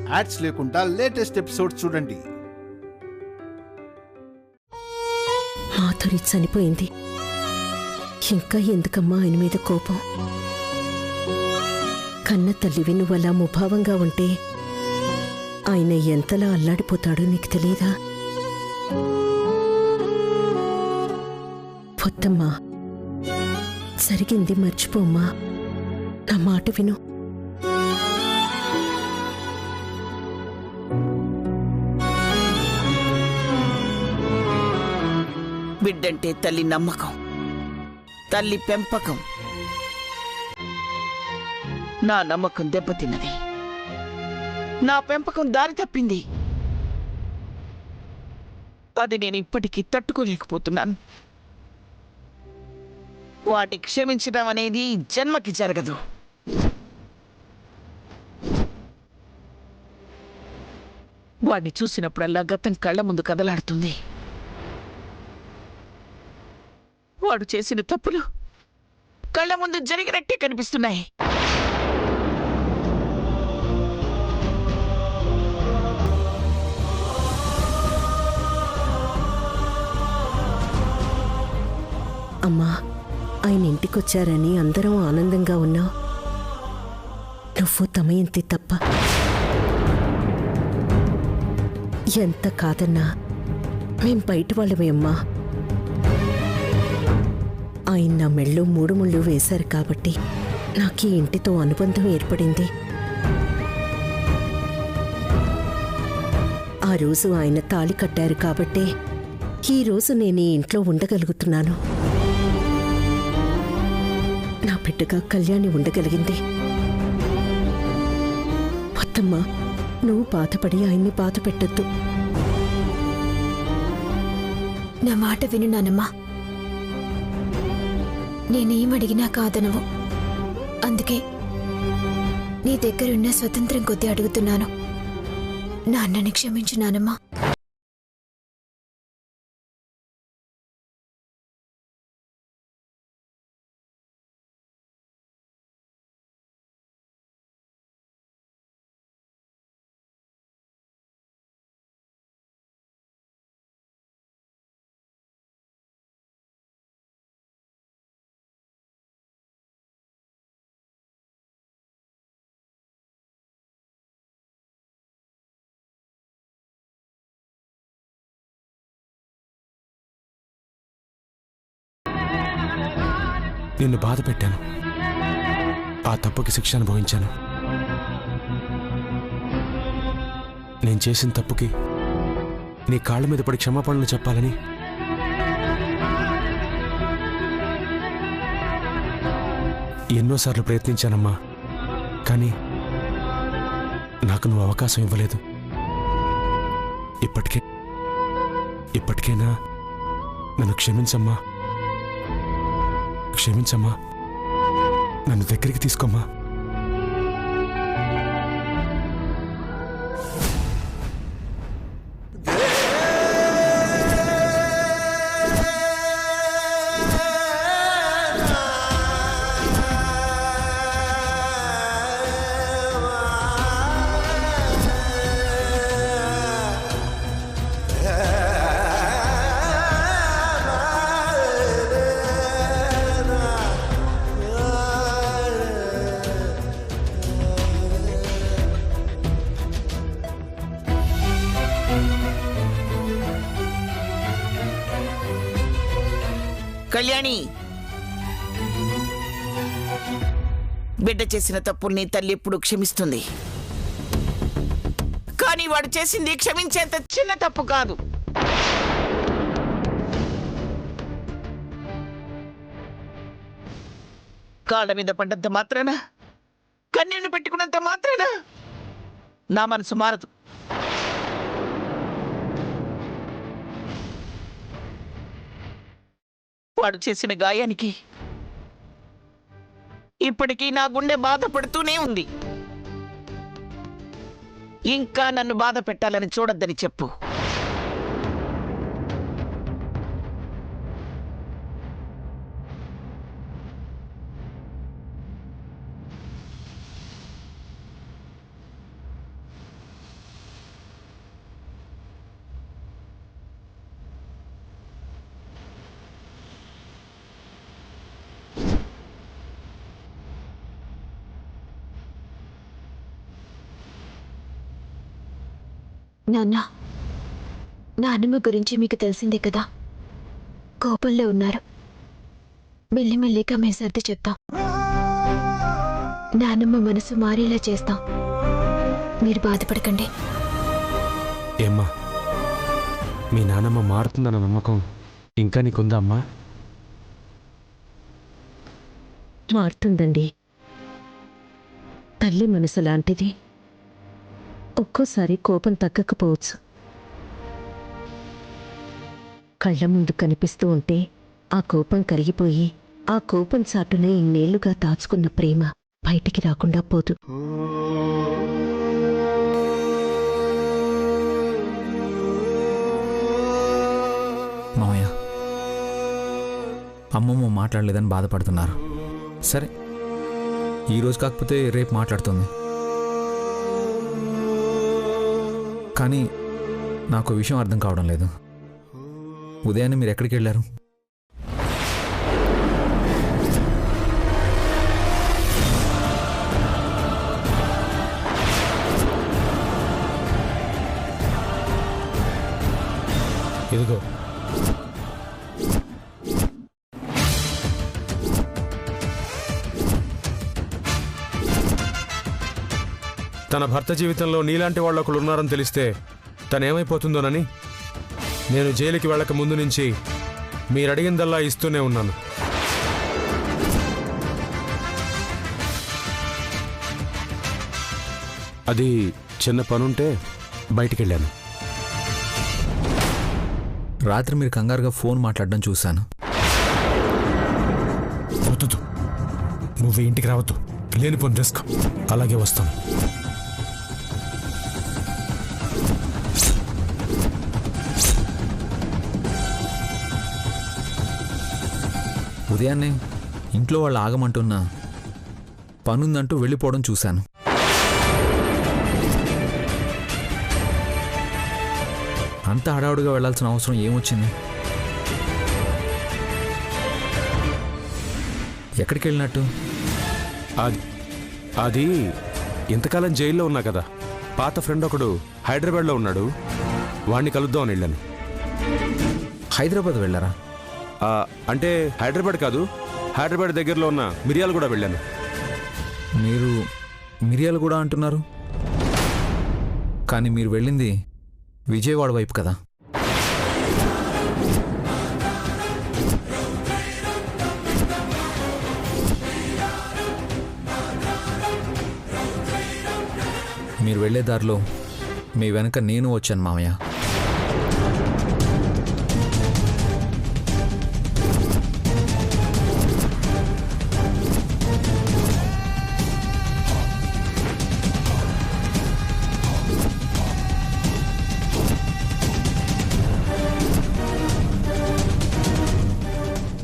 Ads లేకుండా latest episodes చూడండి. మాధురి చనిపోయింది, ఇంకా ఎందుకమ్మా ఆయన మీద కోపం? కన్న తల్లివి నువ్వలా ముభావంగా ఉంటే ఆయన ఎంతలా అల్లాడిపోతాడో నీకు తెలీదా? పొత్తమ్మా, జరిగింది మర్చిపోమ్మా, నా మాట విను. బిడ్డంటే తల్లి నమ్మకం, తల్లి పెంపకం. నా నమ్మకం దెబ్బతిన్నది, నా పెంపకం దారి తప్పింది. అది నేను ఇప్పటికీ తట్టుకోలేకపోతున్నాను. వాటి క్షమించడం అనేది జన్మకి జరగదు. వాడిని చూసినప్పుడల్లా గతం కళ్ళ ముందు కదలాడుతుంది. వాడు చేసిన తప్పులు కళ్ళ ముందు జరిగినట్టే కనిపిస్తున్నాయి. అమ్మా, ఆయన ఇంటికొచ్చారని అందరం ఆనందంగా ఉన్నావు. నువ్వు తమయంతి తప్ప. ఎంత కాదన్నా మేం బయట వాళ్ళమే అమ్మా. ఆయన నా మెళ్ళు 3 ముళ్ళు వేశారు కాబట్టి నాకు ఈ ఇంటితో అనుబంధం ఏర్పడింది. ఆ రోజు ఆయన తాళి కట్టారు కాబట్టే ఈరోజు నేను ఈ ఇంట్లో ఉండగలుగుతున్నాను. నా బిడ్డగా కళ్యాణి ఉండగలిగింది. మొత్తమ్మా, నువ్వు బాధపడి ఆయన్ని బాధ పెట్టద్దు. నా మాట విను నానమ్మా. నేనేమడిగినా కాదనవు. అందుకే నీ దగ్గరున్న స్వతంత్రం కొద్దీ అడుగుతున్నాను. నాన్నని క్షమించు నానమ్మా. నిన్ను బాధ పెట్టాను, ఆ తప్పుకి శిక్ష అనుభవించాను. నేను చేసిన తప్పుకి నీ కాళ్ళ మీద పడి క్షమాపణలు చెప్పాలని ఎన్నోసార్లు ప్రయత్నించానమ్మా. కానీ నాకు నువ్వు అవకాశం ఇవ్వలేదు. ఇప్పటికైనా నన్ను క్షమించమ్మా. క్షమించమ్మా, నన్ను దగ్గరికి తీసుకోమ్మా. కళ్యాణి, బిడ్డ చేసిన తప్పుల్ని తల్లి ఎప్పుడు క్షమిస్తుంది. కానీ వాడు చేసింది క్షమించేంత చిన్న తప్పు కాదు. కాళ్ళ మీద పడ్డంత మాత్రాన, కన్నీళ్లు పెట్టుకున్నంత మాత్రాన నా మనసు మారదు. వాడు చేసిన గాయానికి ఇప్పటికీ నా గుండె బాధపడుతూనే ఉంది. ఇంకా నన్ను బాధ పెట్టాలని చూడొద్దని చెప్పు. నాన్న, నాన్నమ్మ గురించి మీకు తెలిసిందే కదా, కోపంలో ఉన్నారు. మెల్లిమెల్లిగా మేము సర్ది చెప్తాం. నాన్నమ్మ మనసు మారేలా చేస్తాం. మీరు బాధపడకండి. ఏమ్మా, మీ నాన్నమ్మ మారుతుందన్న నమ్మకం ఇంకా నీకుందా అమ్మా? మారుతుందండి. తల్లి మనసు లాంటిది. ఒక్కోసారి కోపం తగ్గకపోవచ్చు. కళ్ళ ముందు కనిపిస్తూ ఉంటే ఆ కోపం కరిగిపోయి ఆ కోపం చాటునే ఇన్నేళ్లుగా దాచుకున్న ప్రేమ బయటికి రాకుండా పోదు. మామయ్య, అమ్మమ్మ మాట్లాడలేదని బాధపడుతున్నారు. సరే, ఈరోజు కాకపోతే రేపు మాట్లాడుతుంది. కానీ నాకు విషయం అర్థం కావడం లేదు. ఉదయాన్నే మీరు ఎక్కడికి వెళ్ళారు? ఇదిగో, తన భర్త జీవితంలో నీలాంటి వాళ్ళు ఒకళ్ళు ఉన్నారని తెలిస్తే తనేమైపోతుందోనని నేను జైలుకి వెళ్ళక ముందు నుంచి మీరు అడిగిందల్లా ఇస్తూనే ఉన్నాను. అది చిన్న పనుంటే బయటికెళ్ళాను. రాత్రి మీరు కంగారుగా ఫోన్ మాట్లాడడం చూశాను. వద్దు, నువ్వు ఇంటికి రావద్దు. లేనిపోని రిస్క్. అలాగే వస్తాను. ఉదయాన్నే ఇంట్లో వాళ్ళు ఆగమంటున్నా పనుందంటూ వెళ్ళిపోవడం చూశాను. అంత హడావుడిగా వెళ్లాల్సిన అవసరం ఏమొచ్చింది? ఎక్కడికి వెళ్ళినట్టు? అది ఇంతకాలం జైల్లో ఉన్నా కదా, పాత ఫ్రెండ్ ఒకడు హైదరాబాద్లో ఉన్నాడు. వాణ్ణి కలుద్దామని వెళ్ళాను. హైదరాబాద్ వెళ్ళారా? అంటే హైదరాబాద్ కాదు, హైదరాబాద్ దగ్గరలో ఉన్న మిర్యాలగూడ వెళ్ళాను. మీరు మిర్యాలగూడ అంటున్నారు, కానీ మీరు వెళ్ళింది విజయవాడ వైపు కదా? మీరు వెళ్ళే దారిలో మీ వెనక నేను వచ్చాను మామయ్య.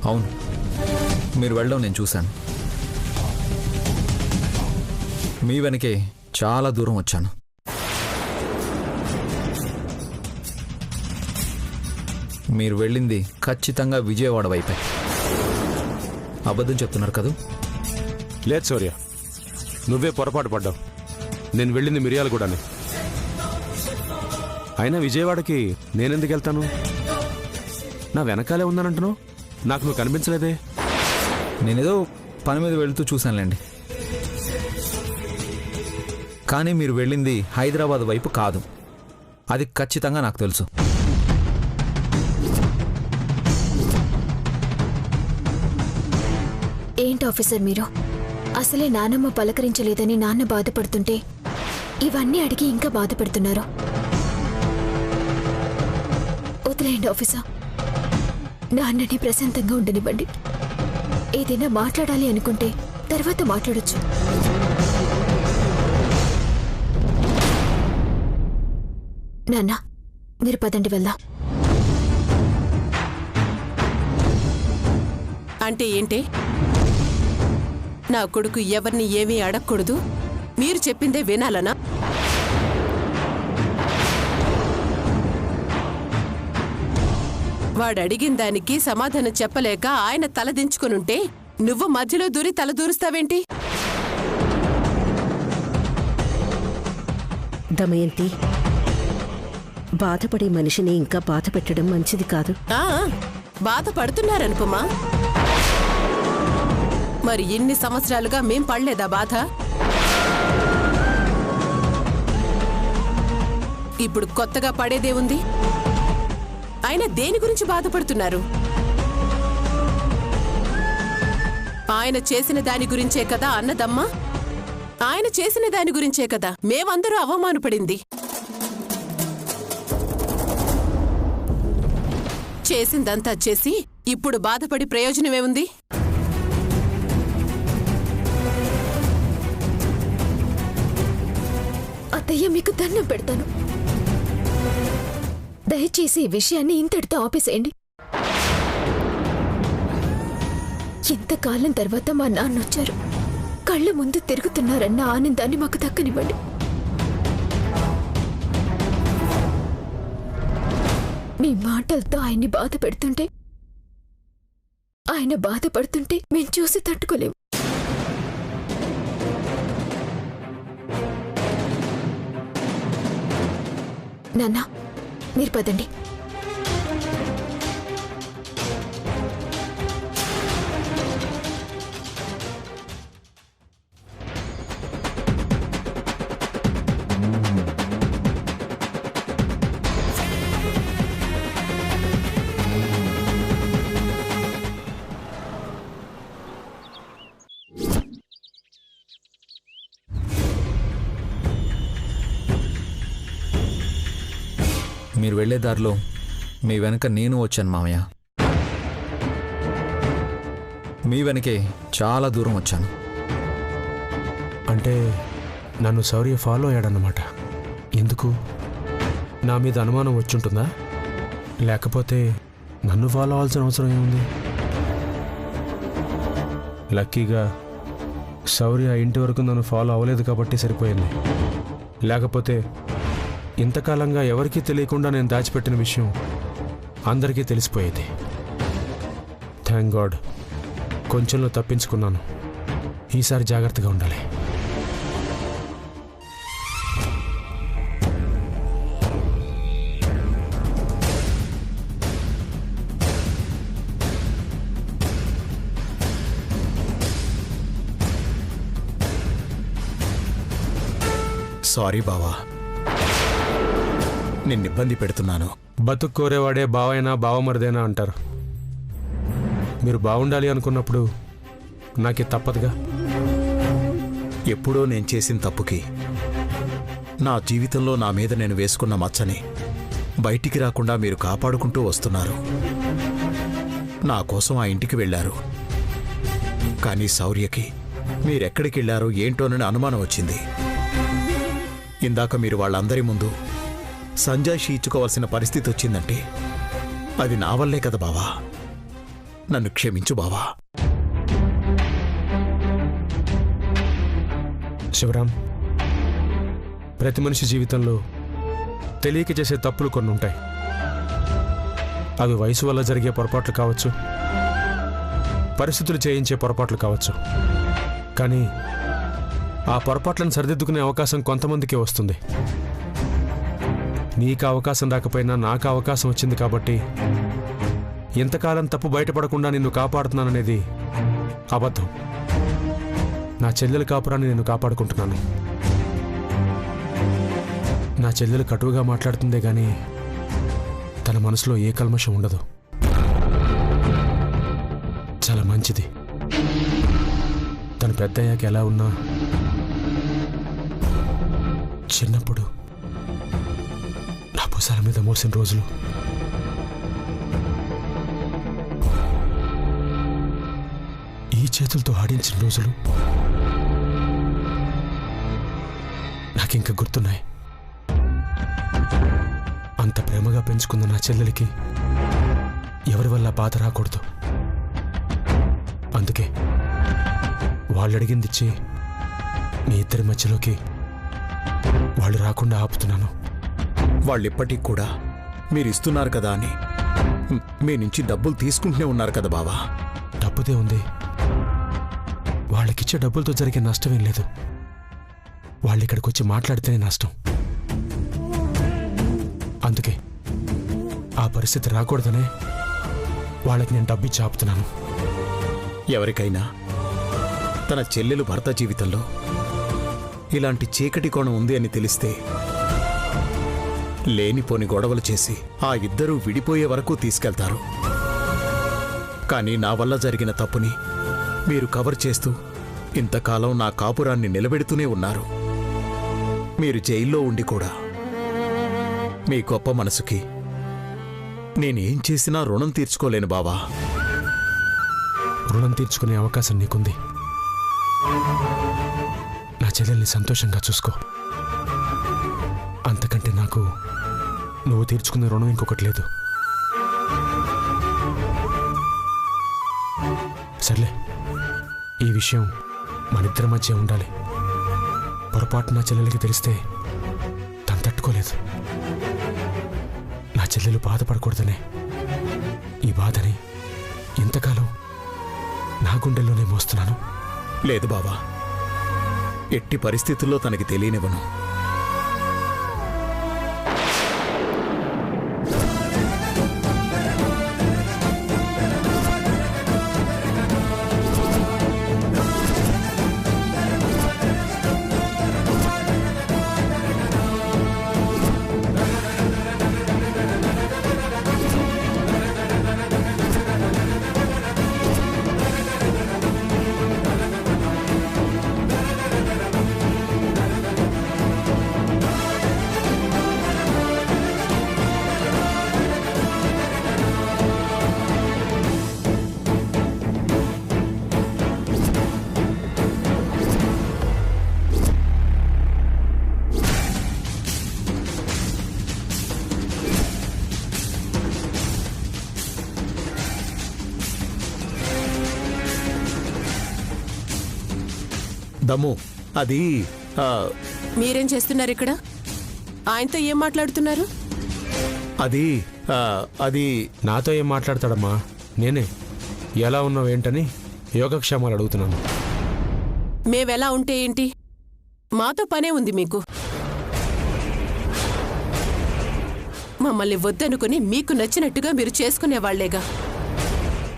అవును, మీరు వెళ్ళడం నేను చూశాను. మీ వెనకే చాలా దూరం వచ్చాను. మీరు వెళ్ళింది ఖచ్చితంగా విజయవాడ వైపే. అబద్ధం చెప్తున్నారు కదూ? లేదు సూర్య, నువ్వే పొరపాటు పడ్డావు. నేను వెళ్ళింది మిర్యాలగూడనే. అయినా విజయవాడకి నేనెందుకు వెళ్తాను? నా వెనకాలే ఉందనంటున్నావు. నాకు నువ్వు కనిపించలేదే. నేనేదో పని మీద వెళుతూ చూశానులేండి. కానీ మీరు వెళ్ళింది హైదరాబాద్ వైపు కాదు, అది ఖచ్చితంగా నాకు తెలుసు. ఏంటి ఆఫీసర్ మీరు? అసలే నానమ్మ పలకరించలేదని నాన్న బాధపడుతుంటే ఇవన్నీ అడిగి ఇంకా బాధపడుతున్నారు. వదిలేయండి ఆఫీసర్, నాన్నని ప్రశాంతంగా ఉండనివ్వండి. ఏదైనా మాట్లాడాలి అనుకుంటే తర్వాత మాట్లాడొచ్చు. నాన్న, మీరు పదండి వెళ్దాం. అంటే ఏంటి? నా కొడుకు ఎవరిని ఏమీ అడగకూడదు, మీరు చెప్పిందే వినాలనా? వాడడిగిన దానికి సమాధానం చెప్పలేక ఆయన తలదించుకునుంటే నువ్వు మధ్యలో దూరి తల దూరుస్తావేంటి? దమయంతి, బాధపడే మనిషిని ఇంకా బాధ పెట్టడం మంచిది కాదు. బాధపడుతున్నారనుపమా? మరి ఇన్ని సంవత్సరాలుగా మేం పడలేదా బాధ? ఇప్పుడు కొత్తగా పడేదే ఉంది. ఆయన దేని గురించి బాధపడుతున్నారు? ఆయన చేసిన దాని గురించే కదా అన్నదమ్మా. ఆయన చేసిన దాని గురించే కదా మేమందరూ అవమానపడింది. చేసిందంతా చేసి ఇప్పుడు బాధపడి ప్రయోజనమేముంది? అత్తయ్య, మీకు దండం పెడతాను. దయచేసి ఈ విషయాన్ని ఇంతటితో ఆపేసేయండి. ఇంతకాలం తర్వాత మా నాన్న వచ్చారు. కళ్ళ ముందు తిరుగుతున్నారన్న ఆనందాన్ని మాకు దక్కనివ్వండి. మీ మాటలతో ఆయన్ని బాధ పెడుతుంటే, ఆయన బాధపడుతుంటే మేం చూసి తట్టుకోలేము. నాన్న, మీరు పదండి. మీరు వెళ్లే దారిలో మీ వెనక నేను వచ్చాను మామయ్య. మీ వెనకే చాలా దూరం వచ్చాను. అంటే నన్ను శౌర్య ఫాలో అయ్యాడన్నమాట. ఎందుకు? నా మీద అనుమానం వచ్చుంటుందా? లేకపోతే నన్ను ఫాలో అవ్వాల్సిన అవసరం ఏముంది? లక్కీగా శౌర్య ఇంటి వరకు నన్ను ఫాలో అవ్వలేదు కాబట్టి సరిపోయింది. లేకపోతే ఇంతకాలంగా ఎవరికీ తెలియకుండా నేను దాచిపెట్టిన విషయం అందరికీ తెలిసిపోయేది. థ్యాంక్ గాడ్ కొంచెంలో తప్పించుకున్నాను. ఈసారి జాగ్రత్తగా ఉండాలి. సారీ బావా, నిన్ను ఇబ్బంది పెడుతున్నాను. బతుకు కోరేవాడే బావైనా బావమరిదేనా అంటారు. మీరు బాగుండాలి అనుకున్నప్పుడు నాకే తప్పదుగా. ఎప్పుడో నేను చేసిన తప్పుకి, నా జీవితంలో నా మీద నేను వేసుకున్న మచ్చని బయటికి రాకుండా మీరు కాపాడుకుంటూ వస్తున్నారు. నా కోసం ఆ ఇంటికి వెళ్ళారు. కానీ శౌర్యకి మీరెక్కడికి వెళ్ళారో ఏంటోనని అనుమానం వచ్చింది. ఇందాక మీరు వాళ్ళందరి ముందు సంజాయిషి ఇచ్చుకోవాల్సిన పరిస్థితి వచ్చిందంటే అది నా వల్లే కదా బావా. నన్ను క్షమించు బావా. శివరాం, ప్రతి మనిషి జీవితంలో తెలియక చేసే తప్పులు కొన్ని ఉంటాయి. అవి వయసు వల్ల జరిగే పొరపాట్లు కావచ్చు, పరిస్థితులు చేయించే పొరపాట్లు కావచ్చు. కానీ ఆ పొరపాట్లను సరిదిద్దుకునే అవకాశం కొంతమందికే వస్తుంది. నీకు అవకాశం రాకపోయినా నాకు అవకాశం వచ్చింది కాబట్టి ఇంతకాలం తప్పు బయటపడకుండా నిన్ను కాపాడుతున్నాననేది అబద్ధం. నా చెల్లెల కాపురాన్ని నేను కాపాడుకుంటున్నాను. నా చెల్లెలు కటువుగా మాట్లాడుతుందే గాని తన మనసులో ఏ కల్మషం ఉండదు. చాలా మంచిది. తను పెద్దయ్యాక ఎలా ఉన్నా చిన్నప్పుడు నా భుజాల మీద మోసిన రోజులు ఈ చేతులతో ఆడించిన రోజులు నాకింక గుర్తున్నాయి. అంత ప్రేమగా పెంచుకున్న నా చెల్లెలికి ఎవరి వల్ల బాధ రాకూడదు. అందుకే వాళ్ళు అడిగిందిచ్చి మీ ఇద్దరి మధ్యలోకి వాళ్ళు రాకుండా ఆపుతున్నాను. వాళ్ళిప్పటికి కూడా మీరిస్తున్నారు కదా అని మీ నుంచి డబ్బులు తీసుకుంటూనే ఉన్నారు కదా బావా. డబ్బుదే ఉంది. వాళ్ళకిచ్చే డబ్బులతో జరిగే నష్టమేం లేదు. వాళ్ళు ఇక్కడికి వచ్చి మాట్లాడితేనే నష్టం. అందుకే ఆ పరిస్థితి రాకూడదనే వాళ్ళకి నేను డబ్బిచ్చి ఆపుతున్నాను. ఎవరికైనా తన చెల్లెలు భర్త జీవితంలో ఇలాంటి చీకటి కోణం ఉంది అని తెలిస్తే లేనిపోని గొడవలు చేసి ఆ ఇద్దరూ విడిపోయే వరకు తీసుకెళ్తారు. కానీ నా వల్ల జరిగిన తప్పుని మీరు కవర్ చేస్తూ ఇంతకాలం నా కాపురాన్ని నిలబెడుతూనే ఉన్నారు. మీరు జైల్లో ఉండి కూడా మీ గొప్ప మనసుకి నేనేం చేసినా రుణం తీర్చుకోలేను బావా. రుణం తీర్చుకునే అవకాశం నీకుంది. నా చెల్లెల్ని సంతోషంగా చూసుకో. అంతకంటే నాకు నువ్వు తీర్చుకునే రుణం ఇంకొకటి లేదు. సర్లే, ఈ విషయం మనిద్దరి మధ్య ఉండాలి. పొరపాటు నా చెల్లెలకి తెలిస్తే తను తట్టుకోలేదు. నా చెల్లెలు బాధపడకూడదనే ఈ బాధని ఇంతకాలం నా గుండెల్లోనే మోస్తున్నాను. లేదు బావా, ఎట్టి పరిస్థితుల్లో తనకి తెలియనివ్వను. దమ్ము, అది మీరేం చేస్తున్నారు ఇక్కడ? ఆయనతో ఏం మాట్లాడుతున్నారు? అది నాతో ఏం మాట్లాడతాడమ్మా? నేనే ఎలా ఉన్నావు ఏంటని యోగక్షేమాలు అడుగుతున్నాను. మేవెలా ఉంటే ఏంటి? మాతో పనే ఉంది మీకు. మమ్మల్ని వద్దనుకుని మీకు నచ్చినట్టుగా మీరు చేసుకునేవాళ్లేగా.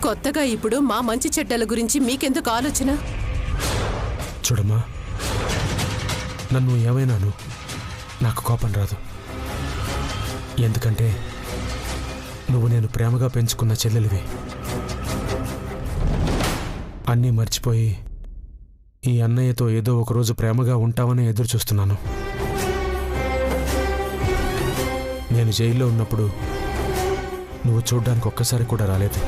కొత్తగా ఇప్పుడు మా మంచి చెడ్డల గురించి మీకెందుకు ఆలోచన? చూడమ్మా, నన్ను ఏమైనాను నాకు కోపం రాదు. ఎందుకంటే నువ్వు నేను ప్రేమగా పెంచుకున్న చెల్లెలివి. అన్నీ మర్చిపోయి ఈ అన్నయ్యతో ఏదో ఒకరోజు ప్రేమగా ఉంటావని ఎదురు చూస్తున్నాను. నేను జైల్లో ఉన్నప్పుడు నువ్వు చూడ్డానికి ఒక్కసారి కూడా రాలేదు.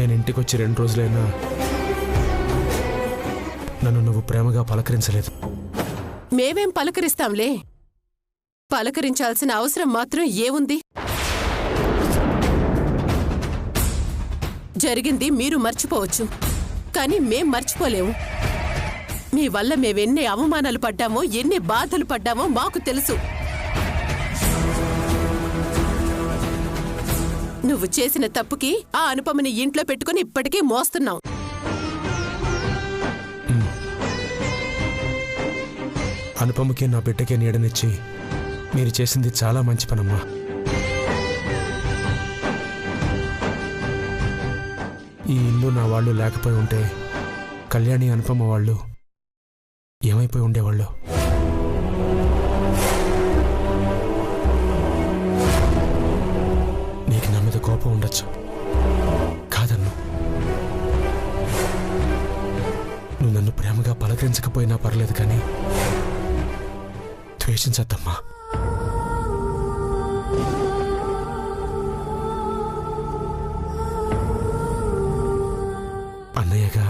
నేను ఇంటికొచ్చి 2 రోజులైనా నన్ను నువ్వు ప్రేమగా పలకరించలేదు. మేమేం పలకరిస్తాంలే. పలకరించాల్సిన అవసరం మాత్రం ఏముంది? జరిగింది మీరు మర్చిపోవచ్చు, కానీ మేం మర్చిపోలేము. మీ వల్ల మేమెన్ని అవమానాలు పడ్డామో, ఎన్ని బాధలు పడ్డామో మాకు తెలుసు. నువ్వు చేసిన తప్పుకి ఆ అనుపమని ఇంట్లో పెట్టుకుని ఇప్పటికీ మోస్తున్నావు. అనుపమకి నా బిడ్డకే నీడనిచ్చి మీరు చేసింది చాలా మంచి పనమ్మా. ఈ ఇల్లు నా వాళ్ళు లేకపోయి ఉంటే కళ్యాణి అనుపమ వాళ్ళు ఏమైపోయి ఉండేవాళ్ళు? నీకు నా మీద కోపం ఉండొచ్చు, కాదన్ను. నువ్వు నన్ను ప్రేమగా పలకరించకపోయినా పర్లేదు, కానీ ద్వేషించద్దమ్మా. అన్నయ్యగా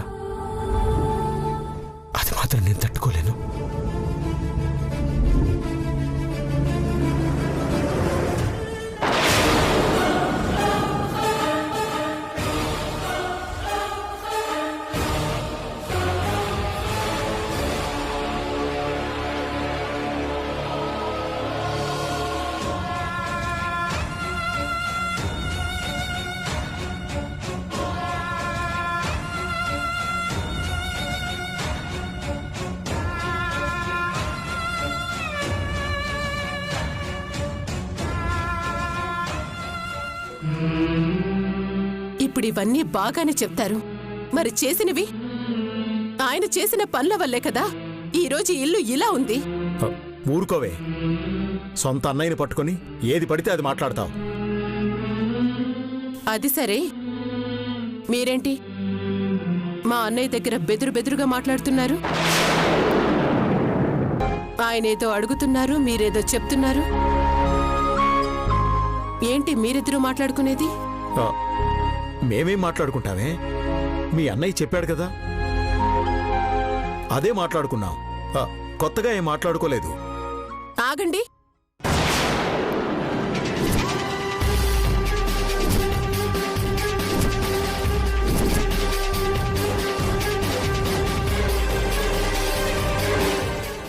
అది మాత్రం నేను తట్టుకోలేను. ఇప్పుడు ఇవన్నీ బాగానే చెప్తారు, మరి చేసినవి? ఆయన చేసిన పనుల వల్లే కదా ఈరోజు ఇల్లు ఇలా ఉంది. ఊరుకోవే, సొంత అన్నయ్యని పట్టుకొని ఏది పడితే అది మాట్లాడతావు. అది సరే, మీరేంటి మా అన్నయ్య దగ్గర బెదురుగా మాట్లాడుతున్నారు? ఆయనేదో అడుగుతున్నారు, మీరేదో చెప్తున్నారు. ఏంటి మీరిద్దరూ మాట్లాడుకునేది? మేమేం మాట్లాడుకుంటామే, మీ అన్నయ్య చెప్పాడు కదా, అదే మాట్లాడుకున్నాం. కొత్తగా ఏం మాట్లాడుకోలేదు. ఆగండి.